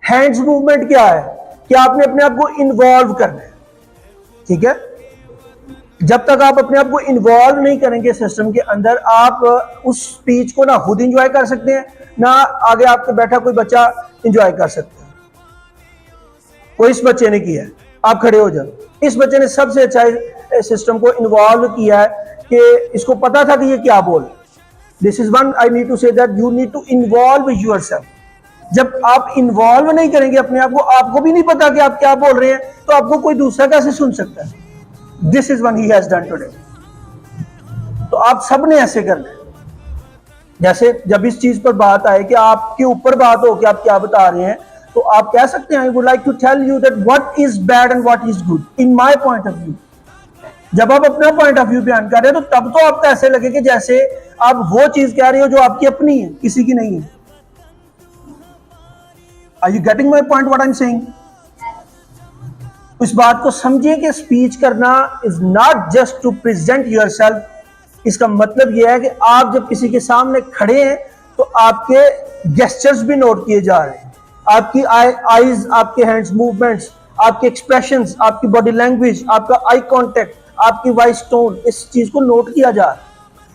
Hands movement क्या है कि आपने अपने आप को इन्वॉल्व करना है, ठीक है। जब तक आप अपने आप को इन्वॉल्व नहीं करेंगे सिस्टम के अंदर, आप उस स्पीच को ना खुद एंजॉय कर सकते हैं, ना आगे आपके बैठा कोई बच्चा एंजॉय कर सकता है। कोई इस बच्चे ने किया है, आप खड़े हो जाओ, इस बच्चे ने सबसे अच्छा सिस्टम को इन्वॉल्व किया है कि इसको पता था कि ये क्या बोल। This is one I need to say that you need to involve yourself. जब आप इन्वॉल्व नहीं करेंगे अपने आप को, आपको भी नहीं पता कि आप क्या बोल रहे हैं, तो आपको कोई दूसरा कैसे सुन सकता है। This is one he has done today. तो आप सब ने ऐसे करना है। जैसे जब इस चीज पर बात आए कि आपके ऊपर बात हो कि आप क्या बता रहे हैं, तो आप कह सकते हैं I would like to tell you that what is bad and what is good in my point of view. जब आप अपना पॉइंट ऑफ व्यू बयान कर रहे हैं, तो तब तो आपको ऐसे लगे कि जैसे आप वो चीज कह रहे हो जो आपकी अपनी है, किसी की नहीं है। Are you getting my point what I am saying? इस बात को समझिए कि स्पीच करना is not just to present yourself. इसका मतलब यह है कि आप जब किसी के सामने खड़े हैं तो आपके गेस्चर्स भी नोट किए जा रहे हैं, आपकी आईज, आपके हैंड्स मूवमेंट्स, आपके एक्सप्रेशंस, आपकी बॉडी लैंग्वेज, आपका आई कांटेक्ट, आपकी वॉइस टोन, इस चीज को नोट किया जा रहा है।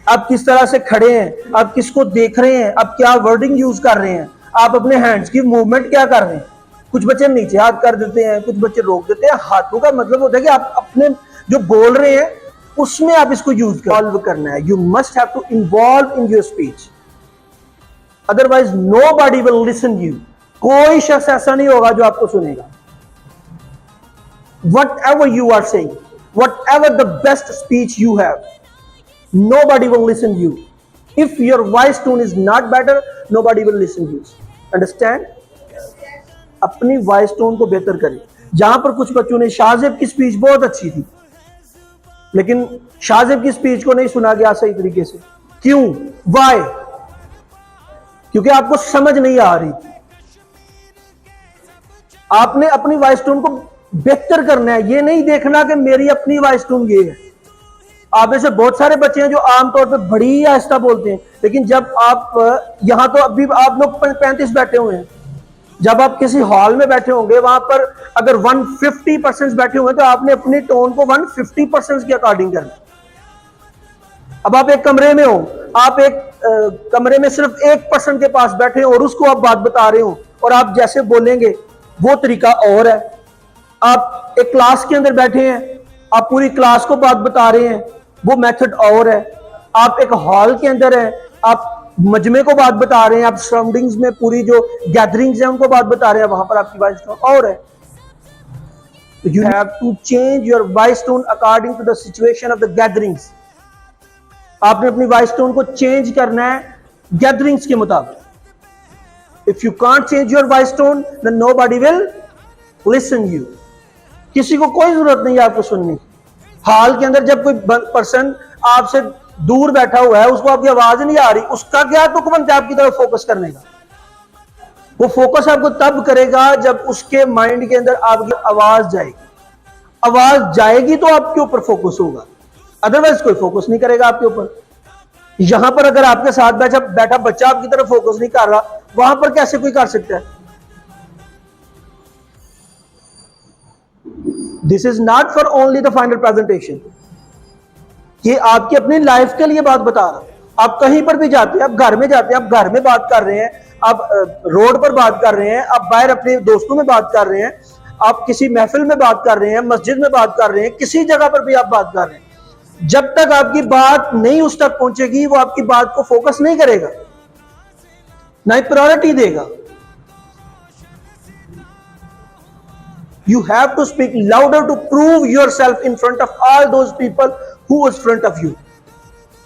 आप किस तरह से खड़े हैं, आप किसको देख रहे हैं, आप क्या वर्डिंग यूज कर रहे हैं, आप अपने हैंड्स की मूवमेंट क्या कर रहे हैं। कुछ बच्चे नीचे हाथ कर देते हैं, कुछ बच्चे रोक देते हैं। हाथों का मतलब होता है कि आप अपने जो बोल रहे हैं उसमें आप इसको यूज करना है। You must have to involve in your speech, otherwise nobody will listen you. कोई शख्स ऐसा नहीं होगा जो आपको सुनेगा। Whatever you are saying, whatever the best speech you have, nobody will listen you. If your voice tone is not better, nobody will listen you. Understand? अपनी voice tone को बेहतर करें। जहां पर कुछ बच्चों ने शाहजेब की स्पीच बहुत अच्छी थी, लेकिन शाहजेब की स्पीच को नहीं सुना गया सही तरीके से। क्यों? वाई? क्योंकि आपको समझ नहीं आ रही थी। आपने अपनी वॉइस टोन को बेहतर करना है, ये नहीं देखना कि मेरी अपनी वॉइस टोन ये है। आप ऐसे बहुत सारे बच्चे हैं जो आमतौर पे बड़ी आहिस्ता बोलते हैं, लेकिन जब आप यहां तो अभी आप लोग 35 बैठे हुए हैं, जब आप किसी हॉल में बैठे होंगे वहां पर अगर 150% बैठे हुए तो आपने अपनी टोन को 150% के अकॉर्डिंग करना। अब आप एक कमरे में हो, आप एक कमरे में सिर्फ 1% के पास बैठे हो और उसको आप बात बता रहे हो, और आप जैसे बोलेंगे वो तरीका और है। आप एक क्लास के अंदर बैठे हैं, आप पूरी क्लास को बात बता रहे हैं, वो मेथड और है। आप एक हॉल के अंदर हैं, आप मजमे को बात बता रहे हैं, आप सराउंडिंग्स में पूरी जो गैदरिंग्स हैं उनको बात बता रहे हैं, वहां पर आपकी वॉइस टोन और है। You have to change your voice tone according to the situation of the gatherings. आपने अपनी वॉइस टोन को चेंज करना है गैदरिंग्स के मुताबिक। If you can't change your voice tone then nobody will listen you. किसी को कोई जरूरत नहीं है आपको सुनने की। हॉल के अंदर जब कोई पर्सन आपसे दूर बैठा हुआ है, उसको आपकी आवाज नहीं आ रही, उसका क्या तुक बनता है आपकी तरफ फोकस करने का? वो फोकस आपको तब करेगा जब उसके माइंड के अंदर आपकी आवाज जाएगी। आवाज जाएगी तो आपके ऊपर फोकस होगा, अदरवाइज कोई फोकस नहीं करेगा आपके ऊपर। यहां पर अगर आपके साथ बैठा बच्चा आपकी तरफ फोकस नहीं कर रहा, वहां पर कैसे कोई कर सकता है? This is not for only the final presentation. ये आपकी अपनी लाइफ के लिए बात बता रहा हूं। आप कहीं पर भी जाते हैं, आप घर में जाते हैं, आप घर में बात कर रहे हैं, आप रोड पर बात कर रहे हैं, आप बाहर अपने दोस्तों में बात कर रहे हैं, आप किसी महफिल में बात कर रहे हैं, मस्जिद में बात कर रहे हैं, किसी जगह पर भी आप बात कर रहे हैं। जब तक आपकी बात नहीं उस तक पहुंचेगी, वो आपकी बात को फोकस नहीं करेगा, ना ही प्रायोरिटी देगा। You have to speak louder to prove yourself in front of all those people who is front of you.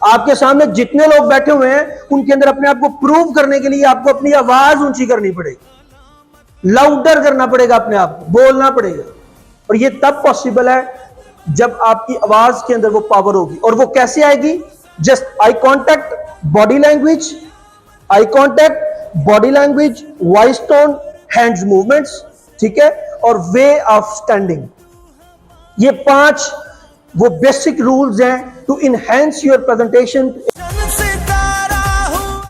आपके सामने जितने लोग बैठे हुए हैं, उनके अंदर अपने आप को प्रूव करने के लिए आपको अपनी आवाज ऊंची करनी पड़ेगी, लाउडर करना पड़ेगा, अपने आप को बोलना पड़ेगा। और ये तब पॉसिबल है जब आपकी आवाज के अंदर वो पावर होगी। और वो कैसे आएगी? Just eye contact, body language, eye contact, body language, voice tone, hands movements, ठीक है, और वे ऑफ स्टैंडिंग। ये 5 वो बेसिक रूल्स हैं टू इनहेंस योर प्रेजेंटेशन।